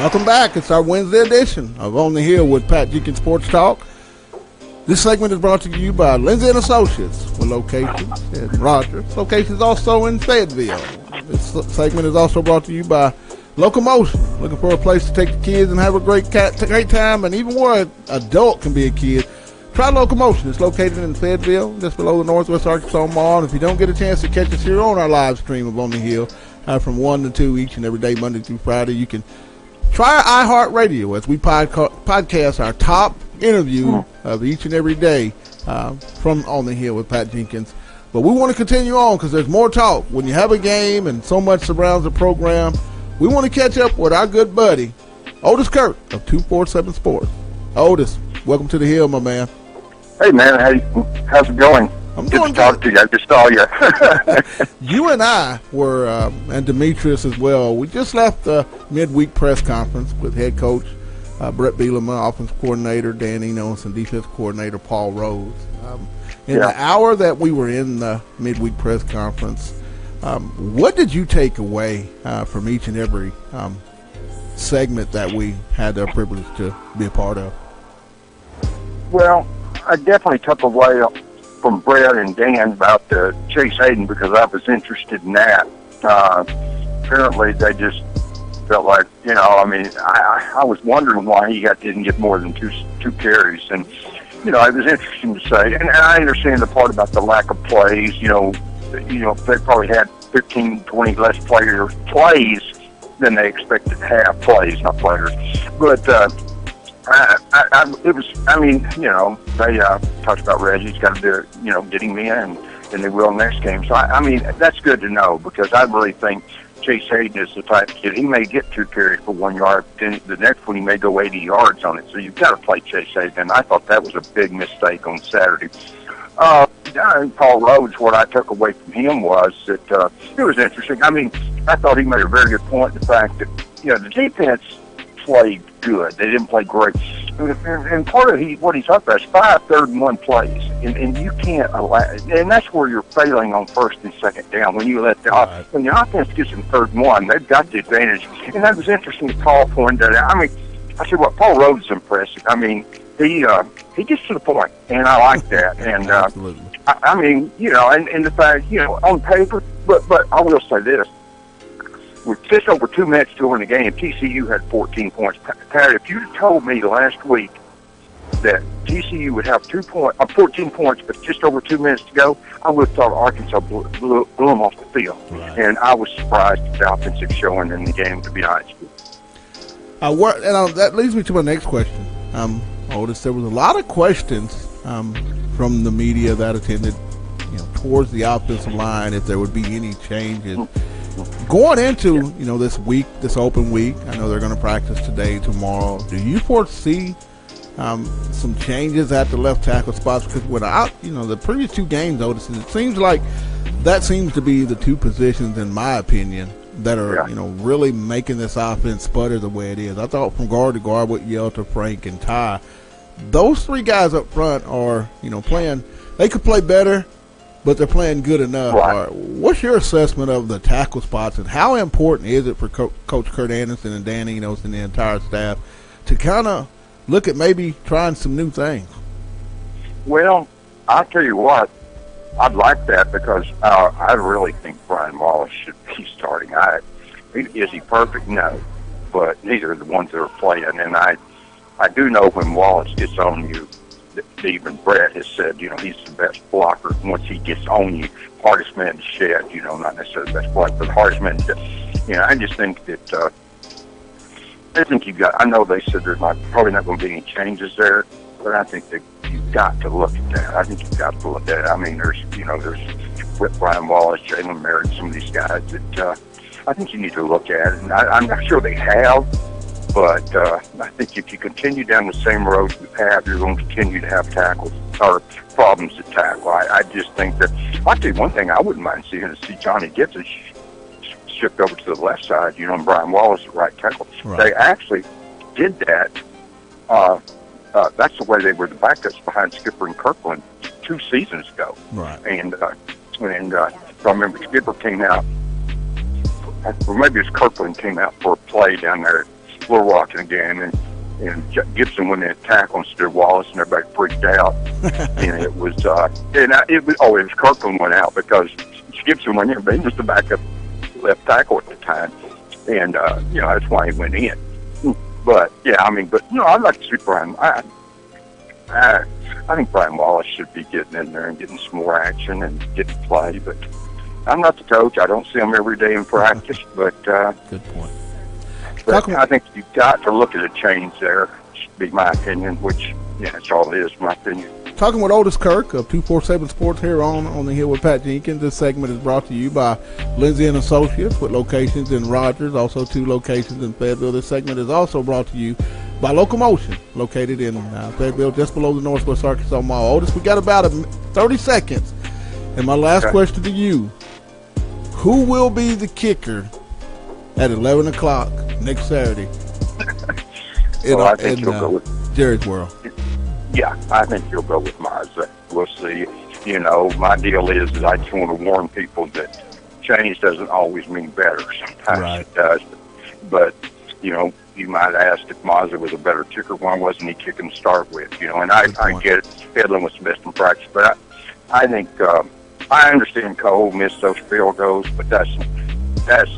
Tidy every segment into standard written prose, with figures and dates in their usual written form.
Welcome back. It's our Wednesday edition of On the Hill with Pat Jenkins Sports Talk. This segment is brought to you by Lindsay & Associates with locations in Rogers. Locations also in Fayetteville. This segment is also brought to you by Locomotion. Looking for a place to take the kids and have a great time, and even more adult can be a kid. Try Locomotion. It's located in Fayetteville, just below the Northwest Arkansas Mall. And if you don't get a chance to catch us here on our live stream of On the Hill, from 1 to 2 each and every day, Monday through Friday, you can try iHeartRadio as we podcast our top interview of each and every day from On the Hill with Pat Jenkins. But we want to continue on because there's more talk. When you have a game and so much surrounds the program, we want to catch up with our good buddy, Otis Kirk of 247 Sports. Otis, welcome to the Hill, my man. Hey, man. How's it going? I'm good doing to talk to you. I just saw you. You and I were, and Demetrius as well, we just left the midweek press conference with head coach Brett Bielema, offensive coordinator Dan Enos, and defense coordinator Paul Rhodes. In the hour that we were in the midweek press conference, what did you take away from each and every segment that we had the privilege to be a part of? Well, I definitely took away from Brett and Dan about Chase Hayden because I was interested in that. Apparently, they just felt like, I was wondering why he didn't get more than two carries. And, it was interesting to say. And I understand the part about the lack of plays. They probably had 15, 20 less plays than they expected to have plays, not players. But they talked about Reggie's got to do, getting me in, and they will next game. So, that's good to know because I really think Chase Hayden is the type of kid. He may get 2 carries for 1 yard, then the next one he may go 80 yards on it. So you've got to play Chase Hayden. I thought that was a big mistake on Saturday. Paul Rhodes, what I took away from him was that it was interesting. I thought he made a very good point, the fact that, the defense played good. They didn't play great. And part of what he talked about is 5 third-and-1 plays. And you can't allow, and that's where you're failing on first and second down. When you let when the offense gets in 3rd and 1, they've got the advantage. And that was interesting to Paul pointed that out. I said, Paul Rhodes is impressive. He gets to the point, and I like that. And Absolutely. And the fact, on paper, but I will say this. With just over 2 minutes to go in the game, TCU had 14 points. Pat, if you told me last week that TCU would have 14 points with just over 2 minutes to go, I would have thought Arkansas blew them off the field. Right. And I was surprised at the offensive showing in the game, to be honest with you. That leads me to my next question. Otis, there was a lot of questions from the media that attended, towards the offensive line, if there would be any changes. Going into, this open week, I know they're going to practice today, tomorrow. Do you foresee some changes at the left tackle spots? Because the previous 2 games, Otis, it seems like that seems to be the 2 positions, in my opinion, that are, really making this offense sputter the way it is. I thought from guard to guard with Yelta, Frank, and Ty, those 3 guys up front are, playing. They could play better, but they're playing good enough. Right. What's your assessment of the tackle spots, and how important is it for Coach Kurt Anderson and Dan Enos and the entire staff to kind of look at maybe trying some new things? Well, I'll tell you what, I'd like that because I really think Brian Wallace should be starting. Is he perfect? No, but neither are the ones that are playing. And I do know when Wallace gets on you, even Brett has said, he's the best blocker once he gets on you. Hardest man to shed, not necessarily the best blocker, but the hardest man to shed. I just think that, I know they said there's probably not going to be any changes there, but I think that you've got to look at that. I think you've got to look at it. There's with Brian Wallace, Jalen Merritt, some of these guys that I think you need to look at it. And I'm not sure they have. But I think if you continue down the same road you have, you're going to continue to have tackles or problems to tackle. I just think that, I'll tell you one thing I wouldn't mind seeing is Johnny Gibson shift over to the left side, and Brian Wallace at right tackle. Right. They actually did that. That's the way they were the backups behind Skipper and Kirkland 2 seasons ago. Right. And I remember Skipper came out, or maybe it was Kirkland came out for a play down there slow walking again, and Gibson went in and tackled instead of Wallace, and everybody freaked out. And it was Kirkland went out because Gibson went in, but he was the backup left tackle at the time, and that's why he went in. But I'd like to see Brian. I think Brian Wallace should be getting in there and getting some more action and getting play. But I'm not the coach. I don't see him every day in practice. But good point. But I think you've got to look at a change there. Should be my opinion. Which that's all it is, my opinion. Talking with Otis Kirk of 247 Sports here on the Hill with Pat Jenkins. This segment is brought to you by Lindsay and Associates with locations in Rogers, also 2 locations in Fayetteville. This segment is also brought to you by Locomotion, located in Fayetteville, just below the Northwest Arkansas Mall. Otis, we got about 30 seconds. And my last question to you, who will be the kicker at 11 o'clock next Saturday I think you'll go with Jerry's World? Yeah, I think you'll go with Mazda. We'll see. My deal is I just want to warn people that change doesn't always mean better. Sometimes it does. But, you might ask if Mazda was a better kicker. Why wasn't he kicking to start with? And I get it. Hedlund was missed in practice. But I think I understand Cole missed those field goals, but that's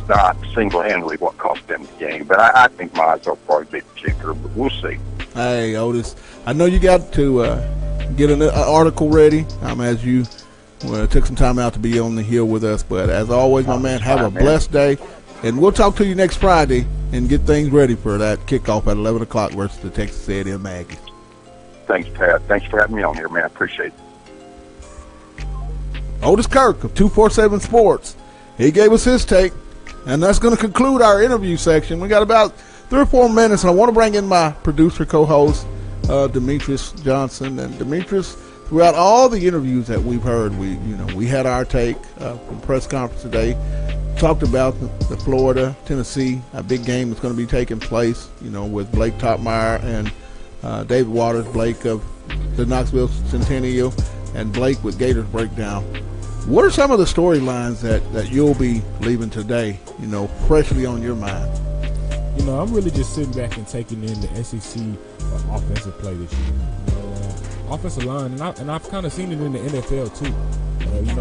not single-handedly what cost them the game. But I think Mazda will probably be the kicker, but we'll see. Hey, Otis, I know you got to get an article ready as you took some time out to be on the Hill with us. But as always, my man, have a blessed day. And we'll talk to you next Friday and get things ready for that kickoff at 11 o'clock versus the Texas A&M Aggies. Thanks, Pat. Thanks for having me on here, man. I appreciate it. Otis Kirk of 247 Sports. He gave us his take, and that's going to conclude our interview section. We got about 3 or 4 minutes, and I want to bring in my producer, co-host, Demetrius Johnson. And Demetrius, throughout all the interviews that we've heard, we had our take from press conference today. Talked about the Florida-Tennessee big game that's going to be taking place, with Blake Topmeyer and David Waters, Blake of the Knoxville Centennial, and Blake with Gators Breakdown. What are some of the storylines that you'll be leaving today, freshly on your mind? I'm really just sitting back and taking in the SEC offensive play this year. Offensive line, and I've kind of seen it in the NFL too.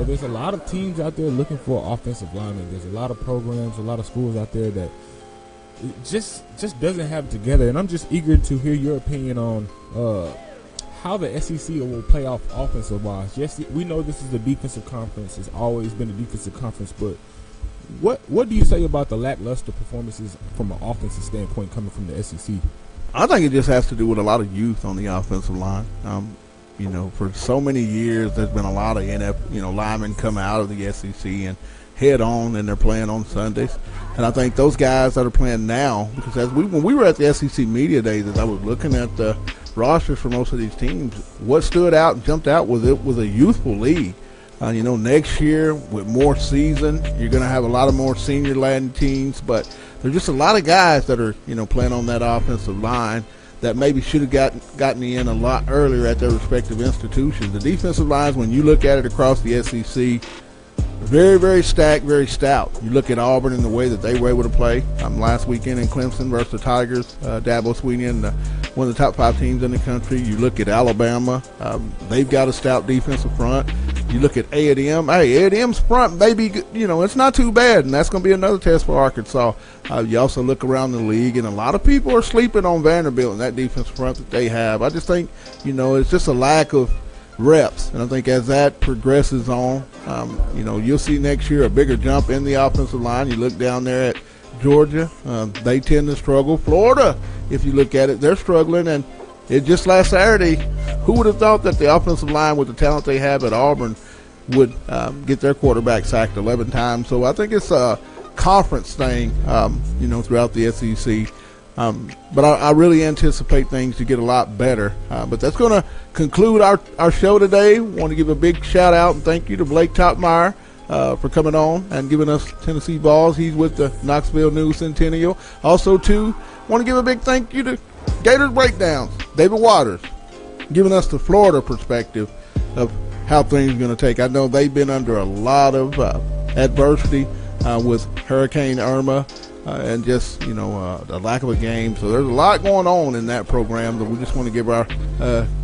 There's a lot of teams out there looking for offensive linemen. There's a lot of programs, a lot of schools out there that just doesn't have it together. And I'm just eager to hear your opinion on how the SEC will play off offensive-wise. Yes, we know this is a defensive conference. It's always been a defensive conference, but what do you say about the lackluster performances from an offensive standpoint coming from the SEC? I think it just has to do with a lot of youth on the offensive line. For so many years, there's been a lot of linemen come out of the SEC and head on, and they're playing on Sundays. And I think those guys that are playing now, because when we were at the SEC Media Days, as I was looking at the rosters for most of these teams, what stood out and jumped out was it was a youthful league. Next year with more season, you're going to have a lot of more senior laden teams, but there's just a lot of guys that are, playing on that offensive line that maybe should have gotten in a lot earlier at their respective institutions. The defensive lines, when you look at it across the SEC, very, very stacked, very stout. You look at Auburn and the way that they were able to play last weekend in Clemson versus the Tigers, Dabo Swinney and one of the top 5 teams in the country. You look at Alabama, they've got a stout defensive front. You look at A&M. Hey, A&M's front, maybe, it's not too bad, and that's going to be another test for Arkansas. You also look around the league, and a lot of people are sleeping on Vanderbilt and that defensive front that they have. I just think, it's just a lack of reps, and I think as that progresses on, you'll see next year a bigger jump in the offensive line. You look down there at Georgia, they tend to struggle. Florida, if you look at it, they're struggling, and it just last Saturday, who would have thought that the offensive line with the talent they have at Auburn would get their quarterback sacked 11 times? So I think it's a conference thing, throughout the SEC. But I really anticipate things to get a lot better. But that's going to conclude our show today. Want to give a big shout out and thank you to Blake Topmeyer for coming on and giving us Tennessee balls. He's with the Knoxville News Centennial. Also, too, want to give a big thank you to Gators Breakdowns, David Waters, giving us the Florida perspective of how things are going to take. I know they've been under a lot of adversity with Hurricane Irma. and just, the lack of a game. So there's a lot going on in that program that we just want to give our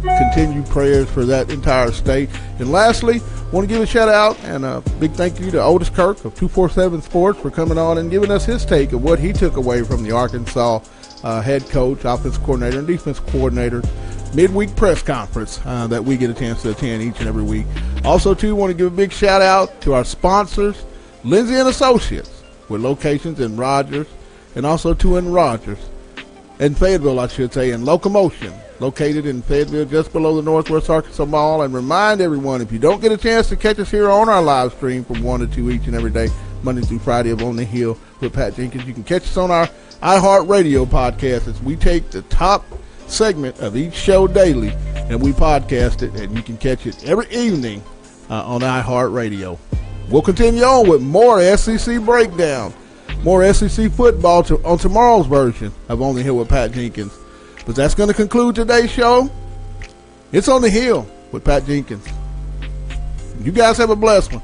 continued prayers for that entire state. And lastly, want to give a shout out and a big thank you to Otis Kirk of 247 Sports for coming on and giving us his take of what he took away from the Arkansas head coach, offensive coordinator, and defensive coordinator midweek press conference that we get a chance to attend each and every week. Also, too, want to give a big shout out to our sponsors, Lindsay and Associates, with locations in Rogers and also two in Rogers, in Fayetteville, I should say, in Locomotion, located in Fayetteville just below the Northwest Arkansas Mall. And remind everyone, if you don't get a chance to catch us here on our live stream from 1 to 2 each and every day, Monday through Friday of On the Hill with Pat Jenkins, you can catch us on our iHeartRadio podcast as we take the top segment of each show daily and we podcast it, and you can catch it every evening on iHeartRadio. We'll continue on with more SEC breakdown, more SEC football on tomorrow's version of On the Hill with Pat Jenkins. But that's going to conclude today's show. It's On the Hill with Pat Jenkins. You guys have a blessed one.